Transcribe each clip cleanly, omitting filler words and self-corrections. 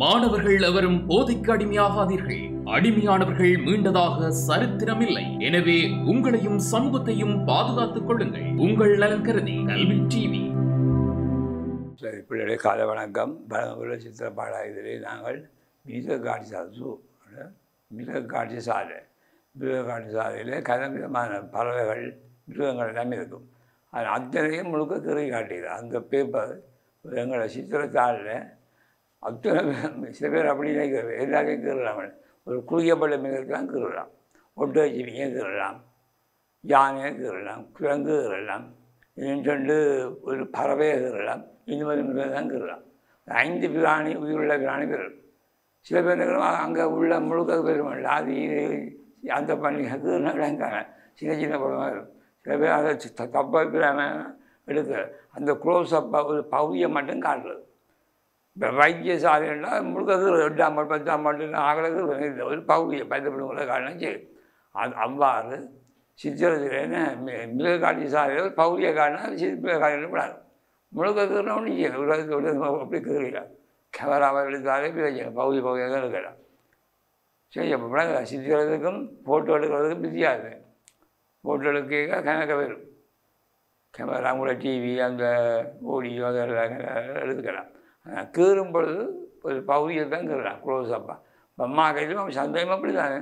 மாணவர்கள் எவரும் போதைக்கு அடிமையாகாதீர்கள். அடிமையானவர்கள் மீண்டதாக சரித்திரமில்லை. எனவே உங்களையும் சமூகத்தையும் பாதுகாத்துக் கொள்ளுங்கள். உங்கள் நலன் கருதி கல்வி டிவி. சரி, பிள்ளைகளே காலை வணக்கம். பலமுறை சித்திரப்பாடா இதிலே நாங்கள் மிருகக்காட்சி சாலையில் கதவிதமான பறவைகள் மிருகங்கள் எல்லாமே இருக்கும். அது அத்தனையும் முழுக்க திரை காட்டுகிறது. அந்த பேப்பர் எங்களை சித்திரத்தாளில் அத்தனை சில பேர் அப்படி நினைக்கிறது. எல்லாத்தையும் கீறலாம். ஒரு குளிக்கப்பட்ட மிருகத்தான் கீறலாம், ஒட்டு வச்சுவிங்க கீறலாம், யானையை கீறலாம், குரங்கு கீறலாம், இன்னொன்று ஒரு பறவையை கீறலாம், இந்த மாதிரி மிருகம் தான் கீறலாம். 5 பிராணி உயிருள்ள பிராணி பெறும். சில பேர் அங்கே உள்ள முழுக்க பெருமில்ல, அது அந்த பண்ணி கீறினாங்க சின்ன சின்ன படமாக இருக்கும். சில பேர் அதை தப்பாக எடுக்க அந்த க்ளோஸ் அப்பாக ஒரு பகுதியை மட்டும் காட்டுறது. இப்போ வைத்தியசாலைன்னா முழுக்க 8ஆம் 10ஆம் ஆகிறது இல்லை, ஒரு பகுதியை 10 காட்டணும். சரி, அது அவ்வாறு சித்திரத்திலேன்னு மிருகக்காட்சி சாலையில் ஒரு பகுதியை காட்டினா மிருகக்காட்சியில் விடாது. முழுக்க ஒன்றும் செய்யலை, அப்படி கீறல கேமராவை எடுத்தாலே பகுதியாக தான் எடுக்கலாம். சரி, அப்போ விடாது. சித்திரத்துக்கும் ஃபோட்டோ எடுக்கிறதுக்கும் வித்தியாசம். ஃபோட்டோ எடுக்க கணக்க வரும். கேமரா கூட டிவி அந்த ஓடியோ அதெல்லாம் எடுத்துக்கலாம். கீறும் பொழுது ஒரு பகுதியை தான் கீறலாம், க்ளோஸ் அப்பாக. அம்மா கையிலும் அவன் சந்தேகமாக அப்படி தானே.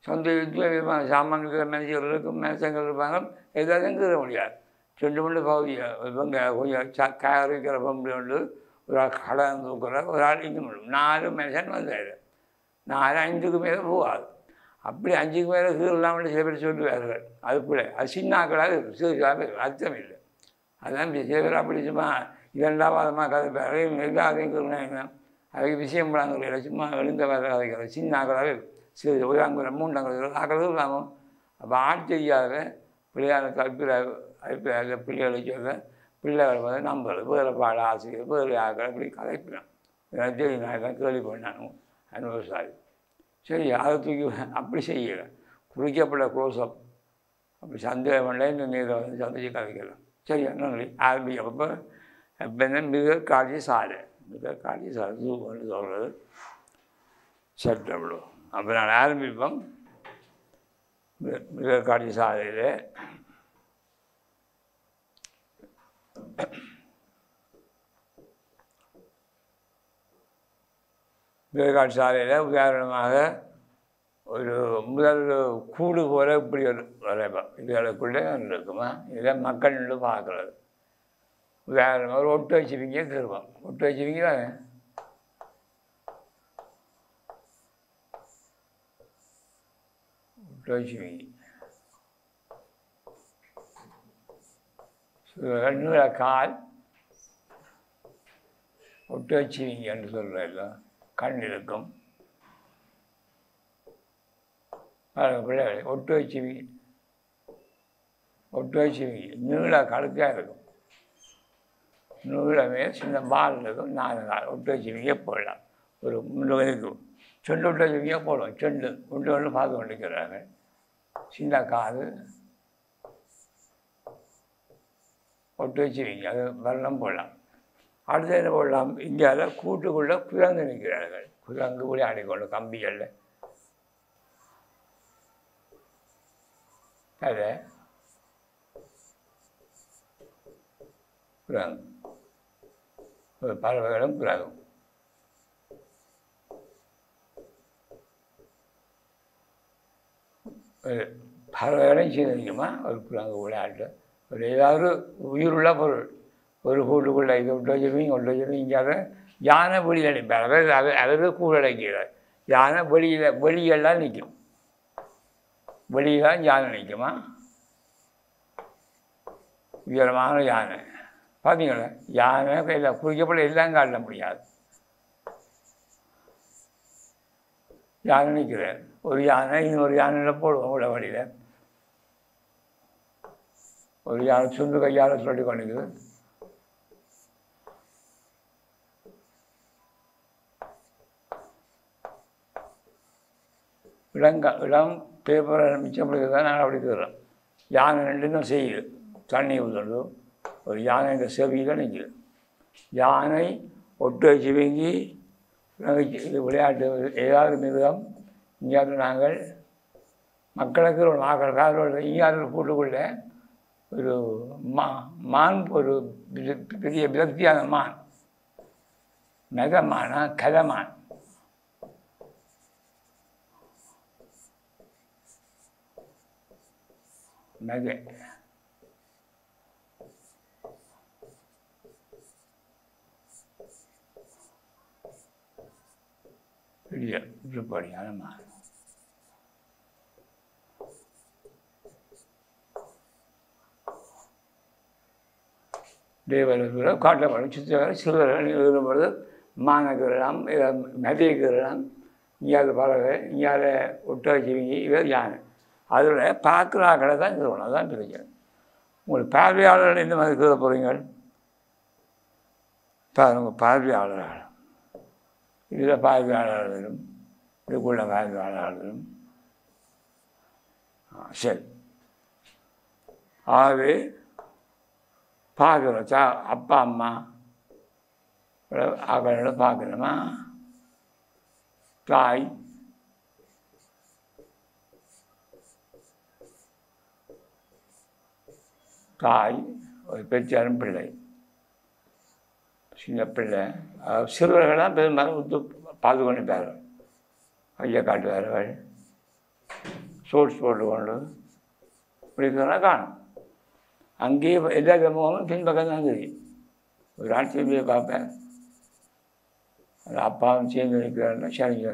சொந்த வீட்டில் சாமான்கள் மேனேஜர் இருக்கும், மேனேஜர்கள் இருப்பாங்க, எதாவது கீற முடியாது. 2 பகுதியை இவங்க கொஞ்சம் காய வைக்கிற பொம்பளை உண்டு, ஒரு ஆள் கடை தூக்குற, ஒரு ஆள் இங்கே முடியும். 4 மேனேஜன் வந்தாரு. 4 5க்கு மேலே போகாது. அப்படி 5க்கு மேலே கீறலாம்னு சில பேர் சொல்லுவார்கள். அதுக்குள்ளே அது சின்னாக்களாக இருக்கும், சிறுசாக அர்த்தம் இல்லை. அதுதான் சில பேர் அப்படி சும்மா 2ஆவதமாக கதை பேரையும் எல்லாத்தையும் கீறினா அதுக்கு விஷயம் படாங்க. சும்மா எழுந்த வேலை கதைக்கிறது சின்னாக்களாகவே சிறு 1 3 ஆக்கிறது இல்லாமல். அப்போ ஆட்சியாத பிள்ளையார அபிப்பிராய பிள்ளைகளை சொல்ல பிள்ளைகளை வந்து நம்புறது வேறு பாட ஆசிரியர் வேறு ஆக்கள் அப்படி கதைப்பினான். தெரியும், நான் எல்லாம் கேள்வி பண்ணானுங்க அனுபவசாலி. சரி, அதை தூக்கி அப்படி செய்யலை. குறிக்கப்பட்ட க்ளோஸ்அப் அப்படி சந்தேகம் பண்ணல. இந்த நீரை வந்து சந்திச்சு கதைக்கலாம். சரி, என்ன ஆரம்பிக்கப்போ இப்போ என்ன மிருகக்காட்சி சாலை ஜூன்னு சொல்கிறது சட்டப்படும். அப்போ நான் ஆரம்பிப்போம். மிருகக்காட்சி சாலையில் மிருகக்காட்சி சாலையில் உதாரணமாக ஒரு முதல் கூடு போல இப்படி ஒரு வரைப்போம். இதுகளுக்குள்ளே இருக்குமா, இதில் மக்கள் நின்று பார்க்குறது. உதாரணமாக ஒரு ஒட்டு வச்சுவிங்க கீறுவோம். ஒட்டு வச்சுவிங்க தானே, ஒட்டு வச்சுவிங்க நீள கால் ஒட்டு வச்சுவிங்க என்று சொல்கிறதில்ல. கண் இருக்கும், பிள்ளைகள் ஒட்டு வச்சுவிங்க நீள கழுத்தாக இருக்கும். நீளமே சின்ன பால் இருக்கும், 4 கால் ஒட்டு வச்சுவிங்க போடலாம். ஒரு 3 இருக்கும். செண்டு ஒட்டு வச்சுவிங்க போடுவோம். செண்டு ஒன்று பார்த்து கொண்டிருக்கிறாங்க. சின்ன கால் ஒட்டு வச்சுவிங்க, அது வெள்ளம் போடலாம். அடுத்து என்ன போடலாம், இந்தியாவில் கூட்டுக்குள்ளே குரங்கு நிற்கிறார்கள். குரங்கு கூட ஆடிக்கொண்டு கம்பிகளில் அதை குரங்கு ஒரு பறவைகளும் குரங்கும். ஒரு பறவைகளும் சீரணிக்குமா ஒரு குரங்கு விளையாட்டு. ஒரு ஏதாவது உயிருள்ள பொருள் ஒரு கூட்டுக்குள்ளே இதை விட்டு வச்சுருவீங்க ஒட்டு வச்சுருவீங்க. இங்கே யானை வெளியில் நிற்பார். அதாவது கூட அடைக்கிறார். யானை வெளியெல்லாம் நிற்கும். வெளியெல்லாம் யானை நிற்குமா, உயரமான யானை. பார்த்தீங்களா, யானை கையில் குறிக்கப்பட எல்லாம் காட்ட முடியாது. யானை நிற்கிறார். ஒரு யானை இன்னொரு யானையில் போடுவோம். உள்ள வழியில் ஒரு யானை சுண்டு கையால் சொல்லி கொண்டிருக்குது. இளம் பேப்பரை மிச்சப்படுகிறது தான் நாங்கள் அப்படி தர்றோம். யானை 2 செய்யுது, தண்ணி ஊற்றுறது. ஒரு யானை இந்த செவியில் நிற்குது. யானை ஒட்டு வச்சு வீங்கி இது விளையாட்டு ஏதாவது மிருகம் இங்கே நாங்கள் மக்களுக்கு ஒரு காதலோட இங்கே போட்டுக்குள்ள ஒரு மான் ஒரு பெரிய விரக்தியான மான் மெகமானா கதமான் மெக பெரிய உருப்படியான மான் தேவர்கள் காட்டப்படும் சித்திரங்கள் சிறுவர்கள் எழுதும்பொழுது மானக்கிறலாம் மெதைக்கிறலாம் இங்கேயாவது பறவை இங்கேயாவது ஒட்டகச்சிவிங்கி இவர் யானை அதில் பார்க்குறாக்களை தான் சொல்லணும் அதுதான் பிரச்சனை. உங்களுக்கு பார்வையாளர்கள் எந்த மாதிரி கீழே போகிறீங்க உங்கள் பார்வையாளர்கள் இதில் பார்வையாளர்களும் இதுக்குள்ள பார்வையாளர்களும் சரி ஆகவே பார்க்குறோம் அப்பா அம்மா அவங்களோட பார்க்கணுமா தாய் ஒரு பெற்றாரும் பிள்ளை சின்ன பிள்ளை சிறுவர்கள் தான் பெரும்பாலும் ஒத்து பார்த்து கொண்டு பேர்கள் கையை காட்டுவார்கள் சோட்ஸ் போட்டு கொண்டு இப்படி காணும். அங்கேயே எல்லா சமூகமும் பின்பக்கம் தான் தெரியும். ஒரு ஆட்சியை பார்ப்பேன் அது அப்பாவும் சேர்ந்து நிற்கிறாருன்னா சரிங்க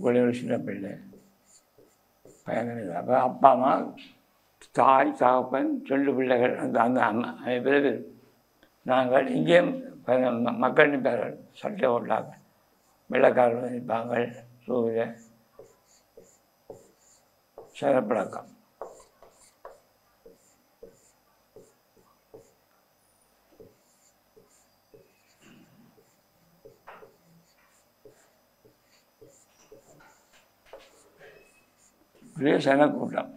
ஒரு சின்ன பிள்ளை பயங்கர அப்போ அப்பா அம்மா தாய் தகப்பன் 2 பிள்ளைகள் அந்த அந்த அம்மா பிறகு நாங்கள் இங்கே மக்கள் நிற்பார்கள் சட்டை ஓட்டாங்க வெள்ளக்காரர்கள் நிற்பாங்க சூரிய சிறப்படக்கம் பெரிய சனக்கூட்டம்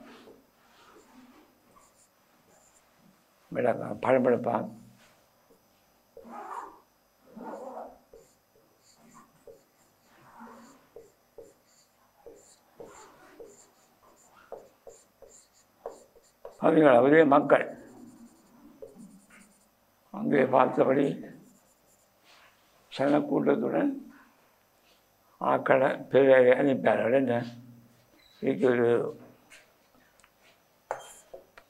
வெள்ளக்காரன் பழப்பெடுப்பான் அவர்கள் அவரே மக்கள் அங்கே பார்த்தபடி சனக்கூட்டத்துடன் ஆக்களை பெரிய அனுப்பார்கள். என்ன இதுக்கு ஒரு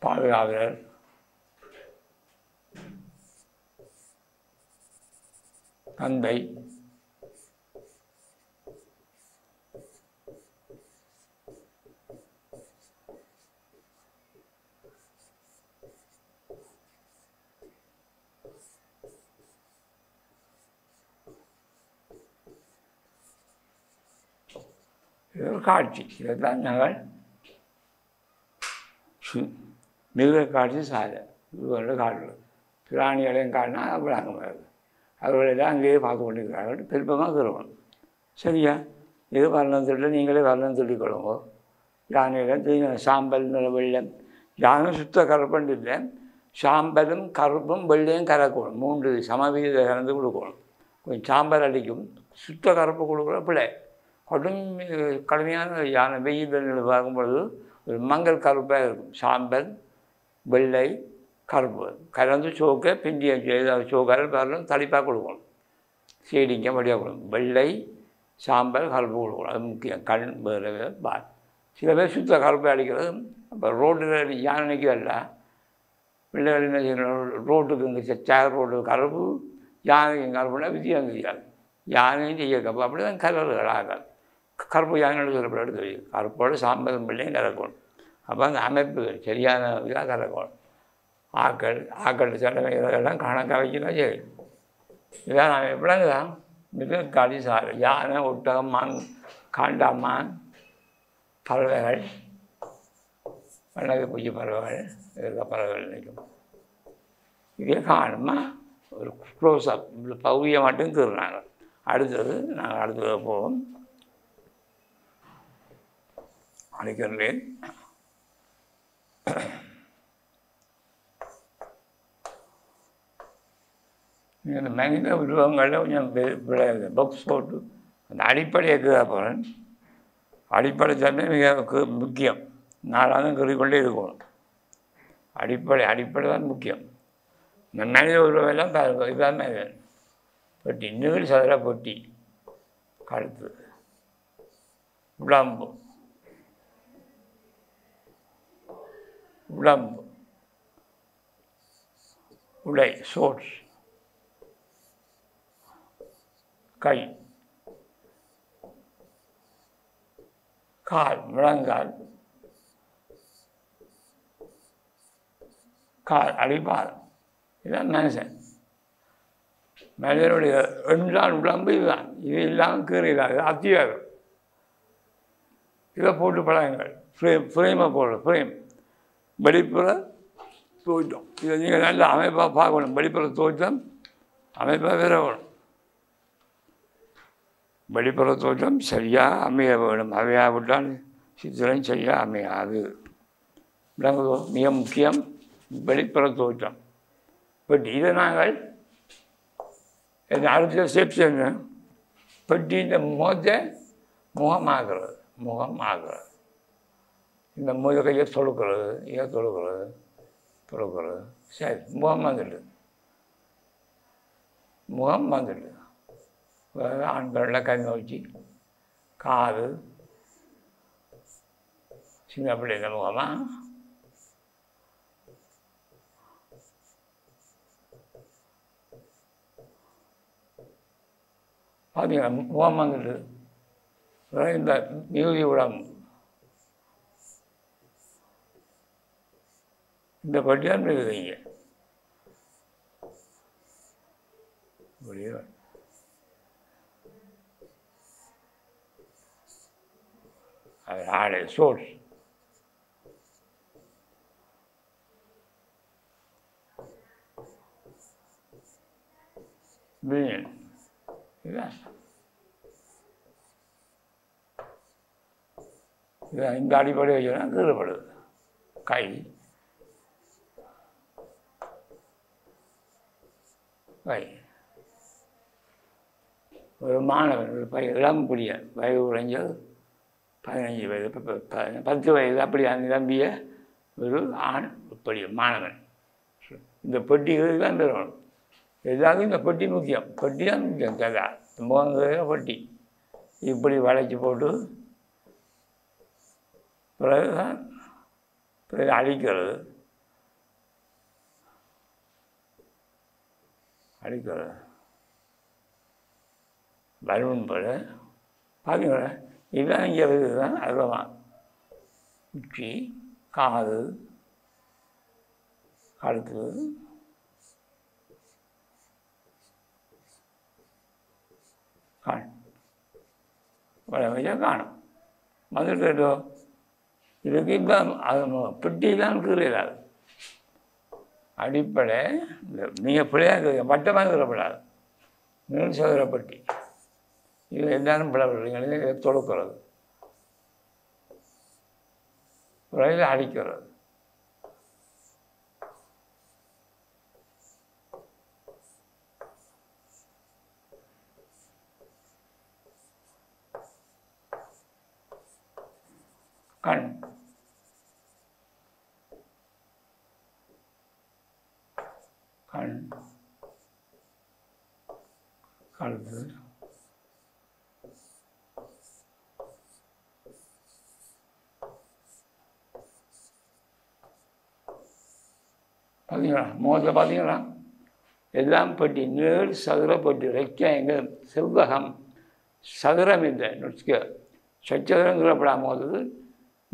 பாதுகாவலர் தந்தை இது ஒரு காட்சி. இதைத்தான் நாங்கள் மிருக காட்சி சாலை இதுவரை காட்டுறது பிராணிகளையும் காட்டினா விளங்க முடியாது. அவர்களெல்லாம் அங்கேயே பார்த்து கொண்டிருக்கிறார்கள். பெருப்பமாக தருவோம் சரியா. இது வரணும் சொல்லி நீங்களே வரணும் சொல்லிக்கொள்ளுங்க. யானையில் சாம்பல் வெள்ளம் யானை சுத்த கருப்புன்னு இல்லை சாம்பலும் கருப்பும் வெள்ளையும் கலக்கணும். 3 சமவீத கலந்து கொடுக்கணும். கொஞ்சம் சாம்பல் அடிக்கும் சுத்த கருப்பு கொடுக்குற பிள்ளை கடுமையான யானை வெயில் பார்க்கும்பொழுது ஒரு மங்கள் கருப்பாக இருக்கும். சாம்பல் வெள்ளை கருப்பு கலந்து சோக்கை பிஞ்சி சோக்காரல் வரலும் தளிப்பாக கொடுக்கணும். சீடிங்க வழியாக கொடுக்கணும். வெள்ளை சாம்பல் கருப்பு கொடுக்கணும். அது முக்கியம். கண் வேறு பால் சில பேர் சுத்த கருப்பை அடிக்கிறது. அப்போ ரோட்டில் யானைக்கு அல்ல பிள்ளைகள் என்ன செய்யணும் ரோட்டுக்கு இங்கே சேர் ரோடு கருப்பு யானைக்கு கருப்புனா வித்தியாசம் தெரியாது. யானையும் செய்ய கப்பு அப்படி தான் கலர்கள் ஆகாது. கருப்பு யானையோட கருப்பு எடுத்து வைக்கும். கருப்போடு சாம்பலும் பிள்ளையும் கலக்கணும். அப்போ அந்த அமைப்புகள் சரியான இதாக கலக்கணும். ஆக்கள் சடவை இதெல்லாம் கணக்காக வைக்கலாம் சரி. இதான் நான் எப்படிதான் மிக காடி சாலை யானை ஒட்டகம் மான் காண்டாமான் பறவைகள் வண்ணகை பூச்சி பறவைகள் இருக்க பறவைகள் நிற்கும். இதே காணுமா ஒரு க்ளோஸ்அப் பகுதியை மட்டும் திருநாங்க அடுத்தது நாங்கள் அடுத்தது போவோம். அழைக்கின்றேன். இந்த மனித உருவங்களில் கொஞ்சம் பாக்ஸ் போட்டு அந்த அடிப்படையை கீழே போகிறேன். அடிப்படை தன்மை மிக முக்கியம். நாளாக கீறிக்கொண்டே இருக்கணும். அடிப்படை தான் முக்கியம். இந்த மனித உருவம் எல்லாம் பாருங்கள். இதுதான் மனிதன். பொட்டி நீள் சதுர பொட்டி, கழுத்து, உடம்பு, உடை, ஷோர்ட்ஸ், கை, கால், முழங்கால், கால், அடிப்பாதம். இதுதான் மனுஷன். மனிதனுடைய என்றால் உடம்பு இதுதான். இது இல்லாமல் கீறிடாது. அத்தியாகம். இதை போட்டு பழகுங்கள். ஃப்ரேமை போடுறது. ஃப்ரேம் வெளிப்புற தோற்றம். இதை நீங்கள் நல்ல அமைப்பாக பார்க்கணும். வெளிப்புற தோற்றம் அமைப்பாக விரவணும். வெளிப்புற தோற்றம் சரியாக அமைய வேணும். அமையாவிட்டால் சித்திரம் சரியாக அமையாது. விளங்குதோ? மிக முக்கியம் வெளிப்புற தோற்றம். பட் இதை நாங்கள் அடுத்த ஸ்டெப்ஸ் என்ன? பெட்டியின் முகத்தை முகமாகிறது. இந்த கையை தொழுக்கிறது, இதை தொழுக்கிறது. சரி, முகம் வந்துடுது. ஆண்களில் கண் நோக்கி, காது, சின்ன பிள்ளைங்க முகமா, பார்த்தீங்களா? முகம் வந்துட்டு இந்த மிகுதி உடம்பு. இந்த பட்டியால் மிகுதிங்க அது ஆடை சோர்ஸ். இதுதான் இந்த அடிப்படை வச்சுனா கீழப்படுது. கை, ஒரு மாணவன், ஒரு இளம் புரிய வயது குறைஞ்சது 15 வயது, 10 வயது அப்படி நிரம்பிய ஒரு ஆண் மாணவன். இந்த பெட்டிகளுக்கு தான் பெறணும். எல்லாருக்கும் இந்த பெட்டி முக்கியம். பெட்டி தான் முக்கியம். கேட்கா முகங்கிற பெட்டி இப்படி வளைச்சி போட்டு பிறகு அழிக்கிறது. பலூன் போல பார்த்தீங்களா? இதுதான் இங்கே தான் அதுதான் உச்சி, காது, கழுத்து, காணும். வந்துட்டோ இதுக்கு இப்போ அது பெட்டிலாம் கீழாது. அடிப்படை நீங்கள் பிள்ளையாக வட்டமாக கீழப்படாது. நீள் சதுர பெட்டி. இது எல்லாரும் பிள்ளைங்க தொடுக்கிறது, பிறகு அடிக்கிறது. கண், கழுத்து, பார்த்தீங்களா? முகத்தில் பார்த்தீங்களா? எல்லாம் பெட்டி, நீள் சதுர பெட்டி, ரெக்டாங்கிள், செவ்வகம், சதுரம் இல்லை. சச்சதுரம் கீழப்படாம போது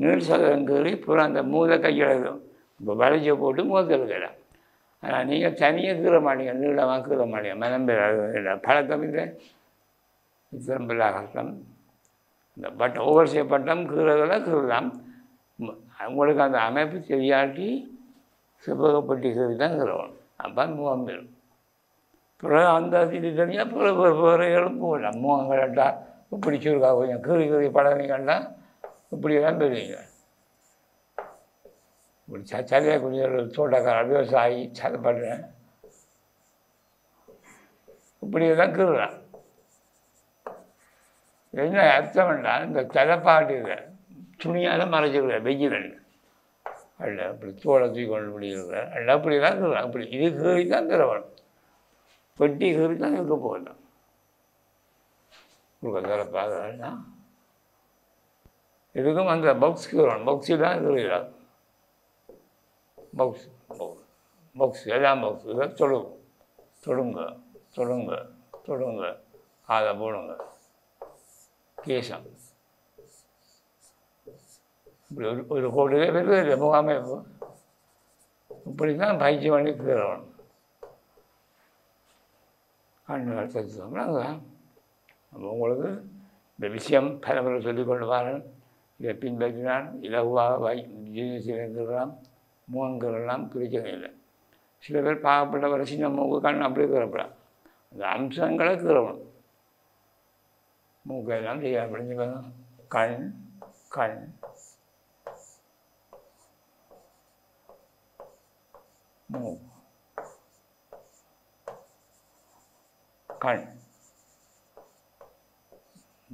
நீள் சதுரம் கீறி பூரா அந்த மூளை கையிடும். இப்போ வளைச்சி போட்டு முகத்தில் இருக்கிறான். ஆனால் நீங்கள் தனியாக கீற மாட்டீங்க, நீளமாக கீற மாட்டீங்க. மனம்பெற பழக்கம் இல்லை, திரும்பில்லா கஷ்டம். இந்த ஒவ்வொரு செய்யப்பட்டம் கீறதெல்லாம் கீறலாம். உங்களுக்கு அந்த அமைப்பு தெரியாட்டி செவ்வகப்பட்டி கீறி தான் கீறணும். அப்போ முகம் பெறும். பிறகு அந்த இது தனியாக பிறகு வேறைகளும் போகலாம் மூங்கங்கள்டா இப்படி சுருக்கா கொஞ்சம் கீறி பழகிங்கள்னா இப்படியெல்லாம் பெறுவீங்க. இப்படி சரியாக கொஞ்சம் தோட்டக்கார விவசாயி சதை பண்ணுறேன் இப்படியெல்லாம் கீறலாம். என்ன அர்த்தம் வேண்டாம், இந்த தலைப்பாட்டு துணியால் மறைச்சிக்கிற வெயில் அல்ல அப்படி தோலை தூக்கி கொண்டு முடியிருக்கிற அல்ல அப்படி தான் கீறலாம். அப்படி இது கீறி தான் தரவணும், பெட்டி கீறி தான் இருக்க போகலாம். தலைப்பாக இதுக்கும் அந்த பாக்ஸ் கீறணும், பாக்ஸு தான் கீறலாம். பாக்ஸ் எல்லாம் பாக்ஸ் இதை தொடுங்க அதை போடுங்க கேசம் இப்படி ஒரு கோடியே வருது முகாமைப்பு. இப்படி தான் பயிற்சி பண்ணி கீறணும். கண்ணுகள் தத்துவம்னாங்க. அப்போ உங்களுக்கு இந்த விஷயம் பல முறை சொல்லிக்கொண்டு வரேன். இதை பின்பற்றினால் இலகுவாக ஜீவனத்தில் முகங்கள்லாம் பிரச்சனை இல்லை. சில பேர் பாகப்பட்டவரை சின்ன மூக்கு கண் அப்படியே கீறப்படாம். அந்த அம்சங்களை கீறணும். மூக்கெல்லாம் செய்ய அப்படின்னு கண் கண் மூக்கு கண்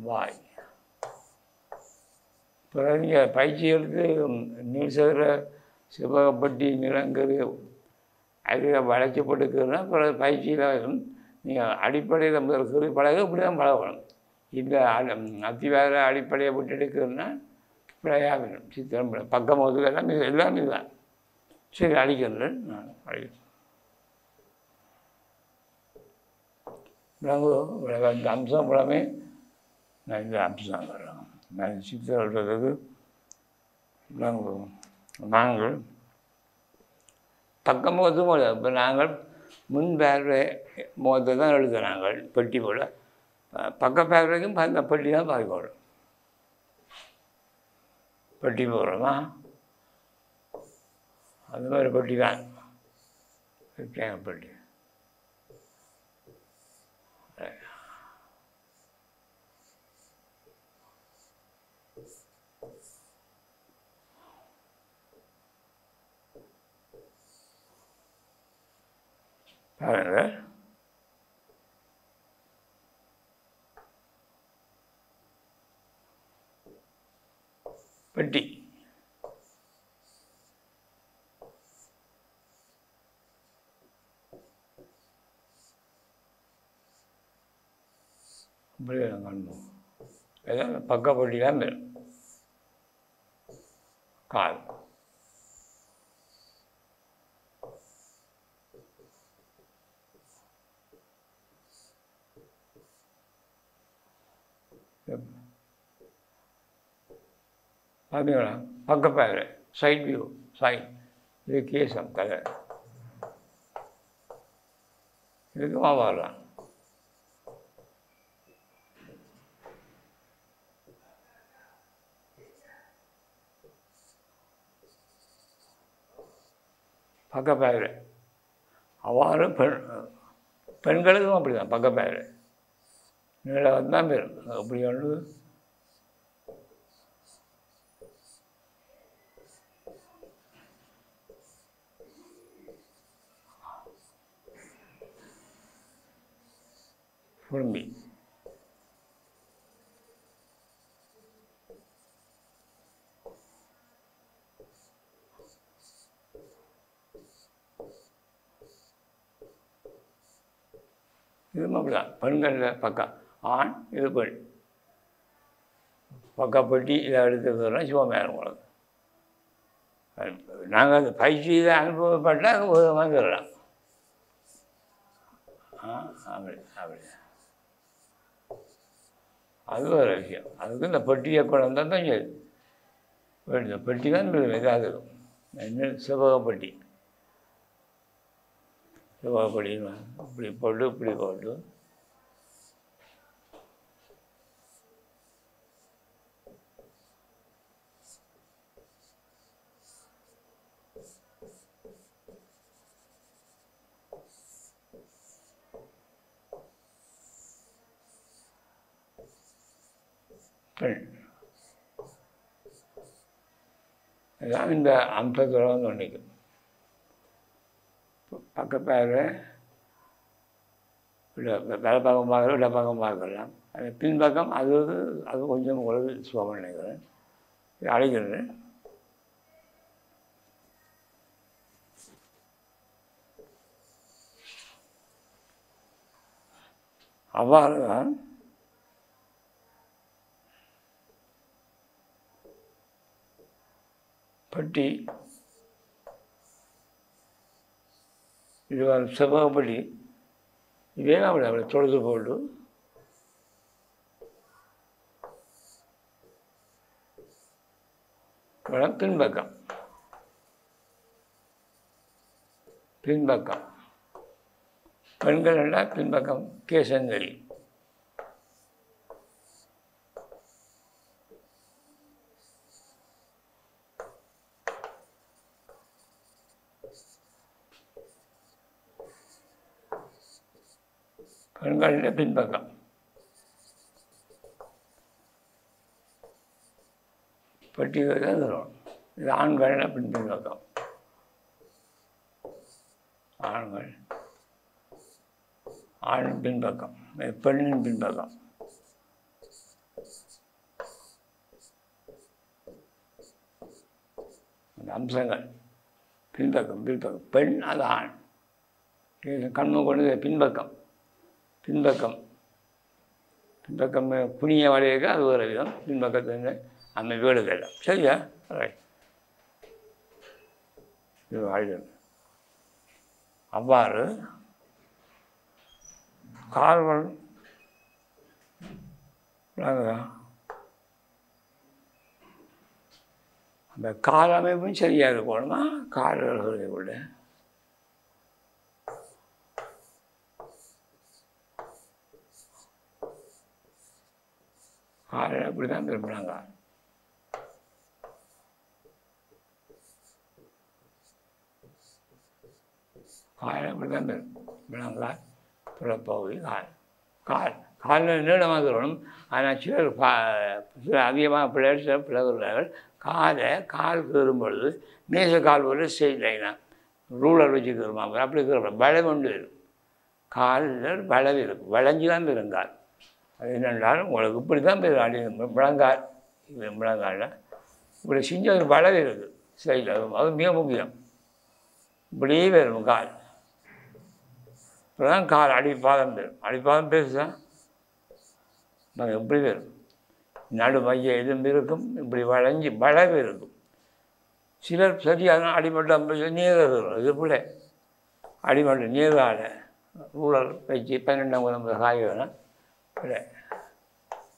வாய். பிறகு நீங்கள் பயிற்சி எடுத்து நீர் சதுர சிவகப்பட்டி நிலங்கரி அதில் வளைச்சி போட்டுக்கிறதுனா பிறகு பயிற்சியில் நீங்கள் அடிப்படையில் முதல் கீறி பழக இப்படி தான் பழகணும். இந்த அத்திவார அடிப்படையை விட்டு எடுக்கிறதுனா விளையாடணும். சித்திரம் பக்கம் எல்லாம் எல்லாம் இதுதான். சரி அடிக்கிறது நான் அடிக்கிறேன். இந்த அம்சம் புலமே நான் இந்த அம்சம் நான் சித்திரம் எழுதுறதுக்கு நாங்கள் பக்க முகத்து போல இப்போ நாங்கள் முன் பார்வை முகத்தை தான் எழுதுகிறாங்க பெட்டி போல். பக்க பார்வைக்கும் அந்த பெட்டி தான் பார்க்கணும். பெட்டி போடுறோமா அந்த மாதிரி பெட்டி தான் பெட்டி. பாருங்க பெட்டி காண்போம். ஏதாவது பக்கப்பட்டி தான் வரும். கால் பார்த்தீங்களா பக்கப்பேர் சைட் வியூ சைட் இது கேசம் கதை இதுக்குமா வரலாம். பக்கப்பேர் அவ்வாறு பெண்களுக்கும் அப்படி தான் பக்கப்பேர் நீளம் தான் பேர் அப்படி ஒன்று குடும்பி இதுவும் அப்படிதான். பெண்களில் பக்கம் ஆண் இது பெண் பக்கப்பட்டி இதை எடுத்துக்கிறோம் சிவமேரம் உங்களுக்கு. நாங்கள் அந்த பயிற்சியில் அனுபவப்பட்டால் வந்துடலாம். அப்படி அப்படி அது ஒரு விஷயம். அதுக்கு இந்த பெட்டியை கொண்டு வந்தால் தான் சரி. இந்த பெட்டி தான் இதாக இருக்கும். என்ன சிவகப்பட்டி சிவகப்பட்டி இப்படி போட்டு இப்படி போட்டு பெண். இதுதான் இந்த அம்சத்தோட வந்து நிற்கும். பக்கப்பார் வலப்பக்கம் பார்க்கலாம், இடப்பக்கம் பார்க்கலாம். அது பின்பக்கம் அது கொஞ்சம் உங்களுக்கு சுகம் நினைக்கிறேன். அழைக்கிறேன். அவ்வாறு தான் பட்டி இது செவ்வகப்பட்டி இதே அப்படி தொழுது போட்டு பின்பக்கம் பெண்கள் எல்லாம் பின்பக்கம் கேசங்கரி. பெண்களில் பின்பக்கம் பட்டி தான் தரும். இது ஆண்களில் பின்பக்கம். ஆண் பின்பக்கம், பெண்ணின் பின்பக்கம். அந்த அம்சங்கள் பின்பக்கம். பெண் அது ஆண். கண்மை கொண்டு பின்பக்கம் குனிய வளையக்கு அது ஒரு விதம். பின்பக்கத்தில் அந்த வீடுகள் சரியா? இது வாழ்க்கை. அவ்வாறு கால்கள் அந்த கால் அமைப்பும் சரியாக இருக்கணுமா? கால்களை விட காலில் அப்படி தான் விரும்புகிறாங்க. காலில் அப்படி தான் விரும்புகிறாங்க. புறப்பகுதி காலில் நீளமாக இருக்கணும். ஆனால் சிலர் அதிகமாக பிள்ளைகள் பிளவுகிறார்கள். கால் கீறும் பொழுது மேச கால் போல ஸ்ட்ரெயிட் ரூலர் வச்சு கீறுமாங்க. அப்படி இருக்கிற வளைவு ஒன்று இருக்கும். காலில் வளைவு இருக்கும். வளைஞ்சு தான் பெருங்கால். அது என்னென்றாலும் உங்களுக்கு இப்படி தான் முழங்கால். முழங்காலில் இப்படி செஞ்ச ஒரு வளைவு இருக்குது சைடில். அது மிக முக்கியம். இப்படியே வரும் கால். இப்போதான் கால் அடிப்பாதம் பெறும். அடிப்பாதம் பெருசா நாங்கள் எப்படி வரும். நடு மைய எதுவும் இருக்கும். இப்படி வளைவு இருக்கும். சிலர் சரியான அடிமட்டம் நீர் இது போல அடிமட்டம் நீரால் ரூலர் வச்சு 12ஆம் கிழமை காய வேணும்.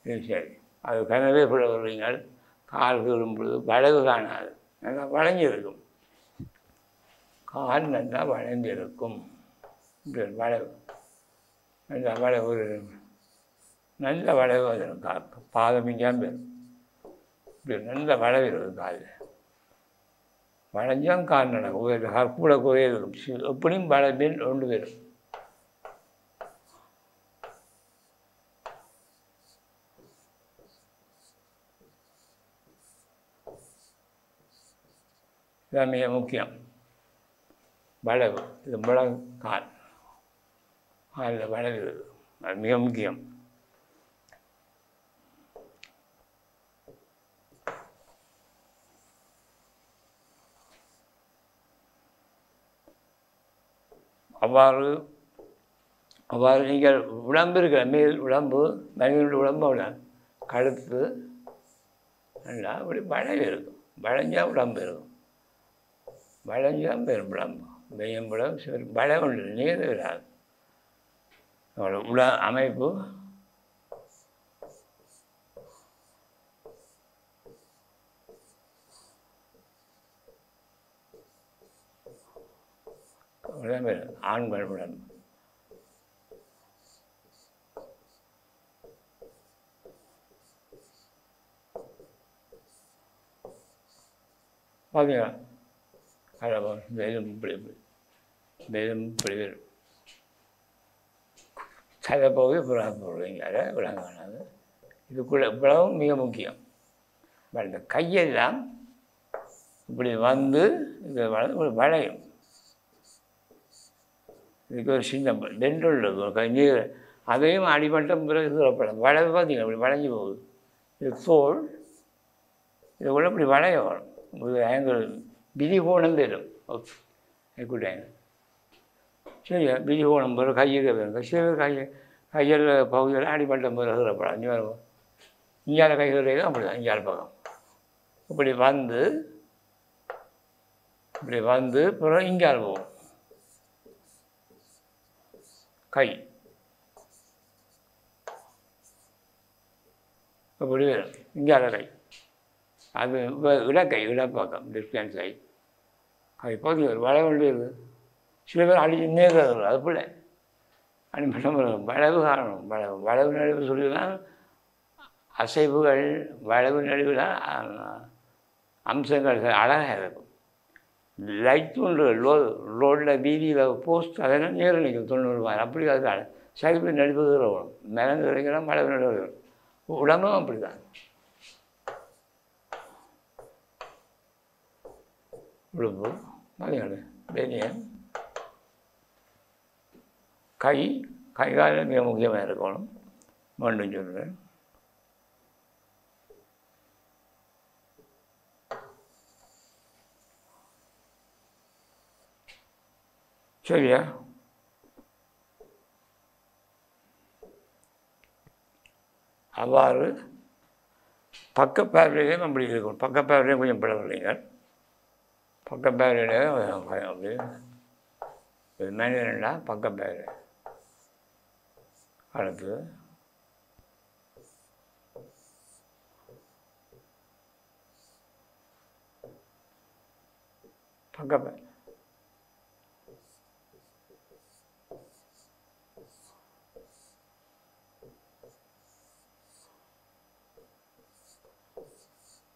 இது சரி. அது கனவே பிள்ளைங்கள் கால் கீறும் பொழுது வளைவு காணாது. நல்லா வளைஞ்சிருக்கும். கால் நல்லா வளைந்திருக்கும். வளைவு நல்ல வளைவு நல்ல வளைவு அது பாதம் இங்காமல் வரும். இப்படி நல்ல வளைவு இருக்கும். காலில் வளைஞ்சால் கால் நடக்கும். கூட குறைய இருக்கும். எப்படியும் வளைவில் ஒன்று வரும். இதுதான் மிக முக்கியம். வளைவு இது முழங்கால். காலில் வளைவு அது மிக முக்கியம். அவ்வாறு நீங்கள் உடம்பு இருக்கிற மேல் உடம்பு மனிதனுடைய உடம்பு கழுத்து நல்லா அப்படி வளைவு இருக்கும். வளைஞ்சால் உடம்பு இருக்கும். வளைஞ்சால் பெரும் உடம்பு வெய்யம் உடம்பு வளைவு உண்டு. நீர் விடாது. அமைப்பு உடம்பு ஆண்கள் உடம்பு பார்த்தீங்களா? வெயிலும் இப்படி வெயிலும் இப்படி வரும். சதை போகுது புறா போடுவீங்க. விலங்கானது இதுக்குள்ள இவ்வளவும் மிக முக்கியம். இந்த கையெல்லாம் இப்படி வந்து இது வளையும். இதுக்கு ஒரு சின்ன டென்டல் கை நீர் அதையும் அடிமட்டம் பிறகு சூழப்படும். வளைவு பார்த்தீங்கன்னா இப்படி வளைஞ்சி போகுது. இது தோல் இதுக்குள்ள இப்படி வளைய வரும். ஒரு ஆங்கிள் விதிகோணம் தரும். Okay good angle. சரி விதிகோணம் பிறகு கையில் வேணும். சில கையில் பகுதியில் அடிமட்டம் பிறகு சூழப்படும். இங்கே வரும். இங்கால கைகள் அப்படி தான் இங்கால பக்கம் இப்படி வந்து பிறகு இங்கால போகும். கை இப்படி வரும். இங்கால கை அது இடப்பக்கம் டிஸ்டன்ஸ் கை கை பகுதி வரும். வளவு இருக்குது. சில பேர் அடிச்சு நேர்றது அது பிள்ளை அடிமட்டம் வளவு காரணம். வளவு நடுவு சொல்லிதான் அசைவுகள் வளவு நடுவில் அம்சங்கள் அழகாக இருக்கும். லைட் ஒன்று ரோடில் வீதியில் போஸ்ட் அதெல்லாம் நேரில் நிற்கும் 90 அப்படி அதுக்கான சைக்கிள் நடிப்புகிற வரும். மிளந்து வரைக்கும் வளவு நடுவு உடம்பும் அப்படி தான். உடுப்பு பார்த்தீங்களா பெனியன் கை காலில் மிக முக்கியமாக இருக்கணும். மீண்டும் சொல்கிறேன். சரியா அவ்வாறு பக்கப்பேர்வையிலையும் அப்படி இருக்கும். பக்கப்பேர்வையும் கொஞ்சம் பிளவில்லைங்க. பக்கப்பேர்வையிலே அப்படி மனிதனா பக்கப்பேர்வை அடுத்து பக்கப்பேர்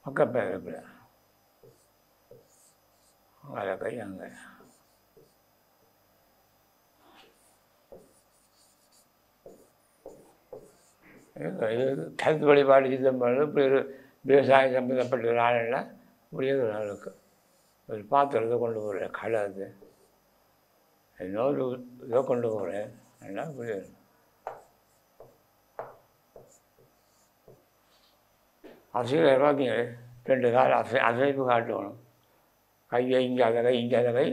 பக்கப்பேர் இப்படி அங்கே கை அங்கே கருத்து வழிபாடு சித்தம் பண்ணுறது இப்படி ஒரு விவசாயம் சம்மந்தப்பட்ட ஆளெல்லாம் இப்படியே ஒரு ஆளுக்கு ஒரு பாத்திரத்தை கொண்டு போகிறேன். கடை அது இன்னொரு இதை கொண்டு போகிறேன். எல்லாம் இப்படி அசைவை பார்த்தீங்க 2 கால் அசைப்பு காட்டணும். கையை இங்காத கை இங்காத கை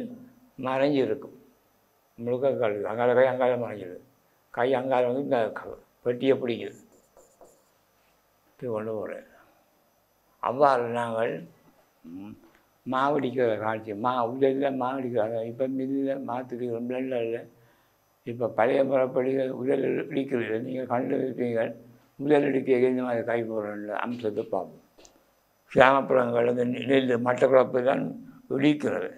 மறைஞ்சி இருக்கும். முழுக்க கழுது அங்காத கை அங்காத மறைஞ்சிடுது. கை அங்காத வந்து இந்த பெட்டியை பிடிக்குது. இது கொண்டு போகிறேன். அவ்வாறு நாங்கள் மாவடிக்கிற காட்சி உடலில் மாவடிக்கிறாங்க. இப்போ மில்லில் மாற்றுக்கிறோம். பிளண்டில் இப்போ பழைய முறைப்படி உடல் இடிக்கிறது நீங்கள் கண்டு வைப்பீங்க. முதல் இடிக்க இந்த மாதிரி கை போடுற அம்சத்தை பார்ப்போம். கிராமப்புறங்கள் அந்த நெல் மட்டக்குழப்பு தான் இடிக்கிறது.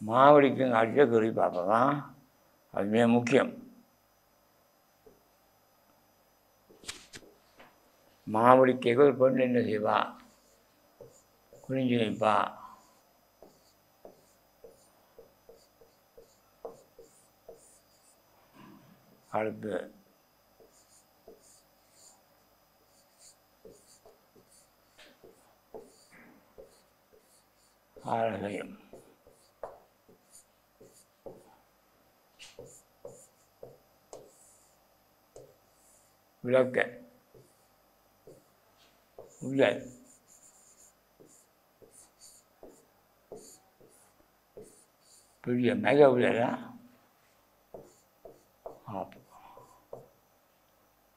மாவடிக்கும் காட்சியை குறி பார்ப்போம். அது மிக முக்கியம். மாவடிக்க ஒரு பொண்ணு என்ன செய்வா? குனிஞ்சு நிற்பா. அடுத்து ஆலயம் விளக்க உடல் பெரிய மெக உடலா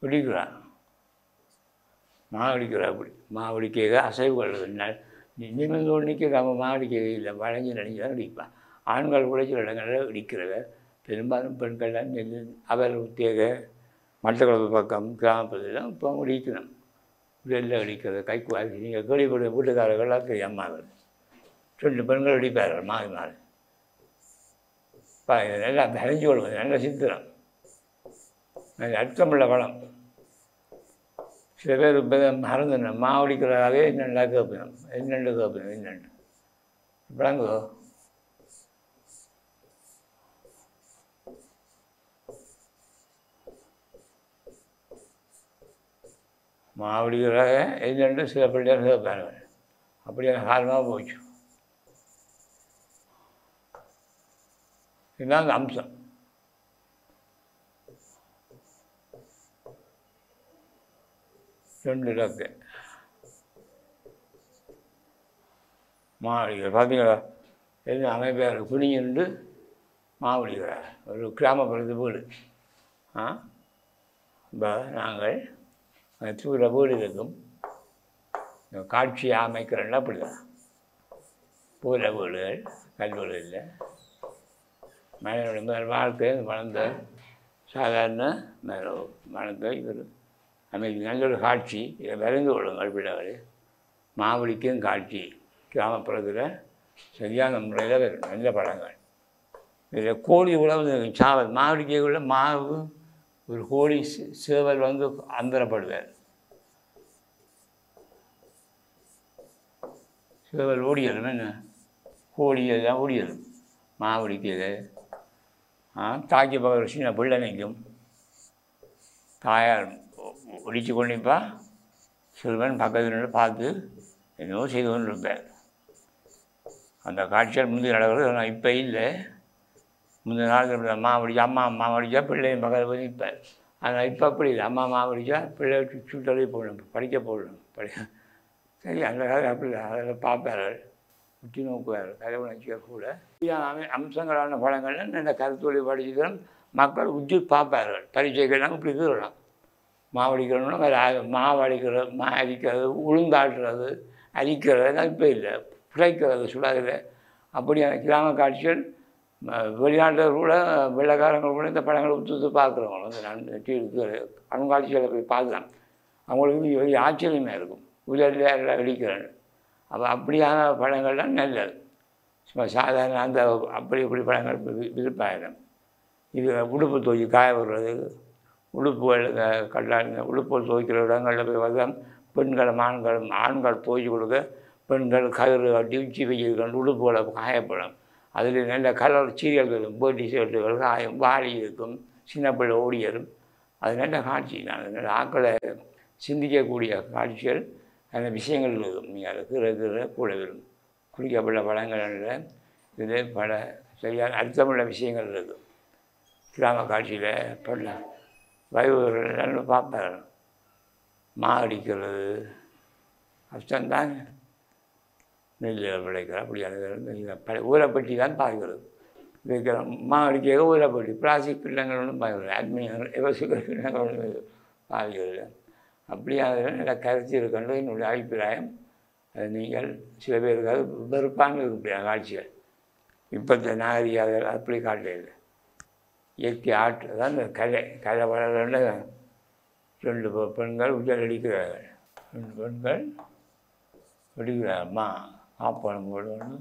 பிடிக்கிறான். மாவடிக்கிறா. அப்படி மாவடிக்க அசைவுகள் நிமிர்ந்தோடு நிற்காம மாவடிக்க இல்லை வளைஞ்சு நினைஞ்சாலும் இடிப்பான். ஆண்கள் கூட சில இடங்களில் இடிக்கிறத பெரும்பாலும் பெண்கள்லாம் அவர் தேக மட்டக்குழம்பு பக்கம் கிராமப்பகுதியெல்லாம் இப்போ இடிக்கணும். வெளில அடிக்கிறது கைக்கு வாசி நீங்கள் கேள்விப்பட்ட வீட்டுக்காரர்கள்லாம் தெரியும். அம்மாவில் 2 பெண்கள் அடிப்பார்கள் மாறி மாறி. நல்லா வரைஞ்சி கொள்வது நல்ல சித்திரம். அர்த்தமுள்ள படம். சில பேர் இப்போ மறந்துடணும். மாவடிக்கிறதாகவே என்னென்னா கேட்பணும். என்னென்று கேட்பணும். என்னென்று விளங்கோ மாவடிக்கிற எதுன்னு சில பிள்ளைகள் கேட்பாங்க. அப்படியே காரணமாக போச்சு. இதுதான் அந்த அம்சம். ரெண்டு இலக்கு மாவடிக்கிற பார்த்தீங்களா? எது அமைப்பார் குனிஞ்சு மாவடிக்கிறார். ஒரு கிராமப்புறத்து வீடு. இப்போ நாங்கள் தூர வீடு இருக்கும். காட்சியாக அமைக்கிறோன்னா அப்படி தான். பூர வீடுகள் கல்வீடு இல்லை. மனிதனுடைய வாழ்க்கை வளர்ந்த சாதாரண வளர்ந்த இவர் அமைதி நல்ல ஒரு காட்சி. இதை விரைந்து கொள்ளுங்கள் பிள்ளைகள். மாவடிக்கும் காட்சி கிராமப்புறத்தில் சரியான முறையில் வரும் நல்ல படங்கள். இதில் கோழி உழவு சாவல் மாவடிக்கைக்குள்ள மாவு ஒரு கோழி சேவல் வந்து அந்தரப்படுவார். சேவல் ஓடியலும் என்ன கோழி எல்லாம் ஓடியலும் மாவடிக்கையில் தாக்கி பார்க்குற சின்ன பிள்ளை நிற்கும். தாயார் ஒடிச்சு கொண்டிப்பா சிறுவன் பக்கத்தில் பார்த்து என்னவோ செய்து கொண்டு இருப்பார். அந்த காட்சியால் முந்தைய நடக்கிறது. ஆனால் இப்போ இல்லை. முந்தின நாள் மாவடிச்சா அம்மா மாவடிச்சா பிள்ளையும் பக்கத்தில் போய் நிற்பார். ஆனால் இப்போ அப்படி இல்லை. அம்மா மாவடிச்சா பிள்ளை சுட்டலே போடணும், படிக்க போடணும். சரி, அந்த காலம் அப்படி இல்லை. அதில் பார்ப்பார்கள், உற்றி நோக்குவார், கதை உணர்ச்சியாக கூட அம்சங்களான படங்கள்லாம் நல்ல கருத்தொழி படிச்சுதான் மக்கள் உச்சி பார்ப்பார்கள். பரீட்சைகள்லாம் இப்படி தூரலாம். மாவடிக்கணும்னா வேறு மாவடிக்கிறது, அரிக்கிறது, உளுந்தாட்டுறது, அரிக்கிறதுலாம் இப்போ இல்லை. பிழைக்கிறது சுடாதில் அப்படியான கிராம காட்சிகள் வெளிநாட்டில் கூட வெள்ளைக்காரங்க கூட இந்த படங்களை ஒத்து பார்க்குறவங்க வந்து நான் டிவி கண்காட்சிகளை போய் பார்க்கலாம். அவங்களுக்கு வெளியே ஆச்சரியமாக இருக்கும். உதவியில் எல்லாம் வெடிக்கிறேன். அப்போ அப்படியான படங்கள்லாம் நல்லது. சும்மா சாதாரண அந்த அப்படி இப்படி படங்கள் விருப்பாயிடும். இது உடுப்பு துவைச்சி காய விடுறது, உடுப்புகள் கல்லாங்க உடுப்புகள் துவைக்கிற இடங்களில் போய் வந்து பெண்களும் ஆண்கள் துவைச்சி கொடுக்க பெண்கள் கயிறு கட்டி உச்சி வெயில் உடுப்புகளை காயப்படும். அதில் நல்ல கலர் சீரியல் இருக்கும், பேட்டி ஷர்ட்டுகள் காயம், வாளி இருக்கும், சின்ன பிள்ளை ஓடியரும். அது நல்ல காட்சி. நான் ஆக்களை சிந்திக்கக்கூடிய காட்சிகள் அந்த விஷயங்கள் இருக்கும். நீங்கள் அதை கீரை கூட வரும். குறிக்கப்பட்ட படங்களில் இது பல சரியான அர்த்தமுள்ள விஷயங்கள் இருக்கும். கிராம காட்சியில் பல வயவுகள் பார்ப்பாங்க. மாடிக்கிறது கஷ்டம்தான். நெல் விளைக்கிற அப்படியான ஊரைப்பட்டி தான் பார்க்கிறது. வைக்கிற மாடிக்க ஊரைப்பட்டி பிளாஸ்டிக் கிண்ணங்கள் ஒன்றும் பார்க்கிறது. அட்மின் எவசிக்கிற கிண்ணங்கள் ஒன்று பார்க்கிறது. அப்படியான நல்ல கருத்து இருக்கின்றது என்னுடைய அபிப்பிராயம். அது நீங்கள் சில பேருக்காவது வெறுப்பான இருக்கிற காட்சிகள். இப்போத்த நாகரிக அப்படி காட்டுறது இயற்கை ஆற்று தான் இந்த கலை வளர்ந்து 2 பெண்கள் உடல் அடிக்கிறார்கள். 2 பெண்கள் வெடிக்கிறார்மா ஆப்பணம் போடணும்.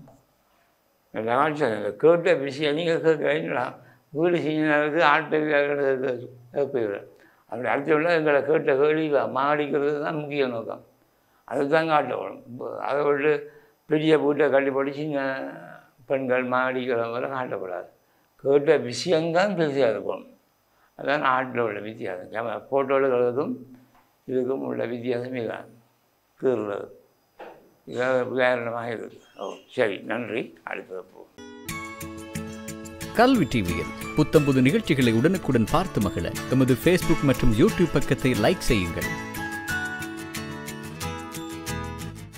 நல்ல காட்சி. கேட்ட விஷயம் நீங்கள் கேட்குறீங்களா? வீடு செய்யறதுக்கு ஆட்கள் போயிடுறேன். அப்படி அடுத்தவங்கள எங்களை கேட்ட கேள்வி மாடிக்கிறது தான் முக்கிய நோக்கம். அதுதான் காட்டணும். அதை விட்டு பெரிய வீட்டை கட்டிப்படி சின்ன பெண்கள் மாடிக்கிற மாதிரி காட்டக்கூடாது. கேட்ட விஷயம்தான் பெருசாக இருக்கணும். அதுதான் ஆட்டில் உள்ள வித்தியாசம். ஃபோட்டோவில் இருக்கிறதுக்கும் இதுக்கும் உள்ள வித்தியாசமே தான் கீறுறது. இதாக உதாரணமாக இருக்குது. சரி, நன்றி. அடுத்தது போவோம். கல்வி டிவியில் புத்தம்புது நிகழ்ச்சிகளை உடனுக்குடன் பார்த்து மகிழ எமது ஃபேஸ்புக் மற்றும் யூடியூப் பக்கத்தை லைக் செய்யுங்கள்.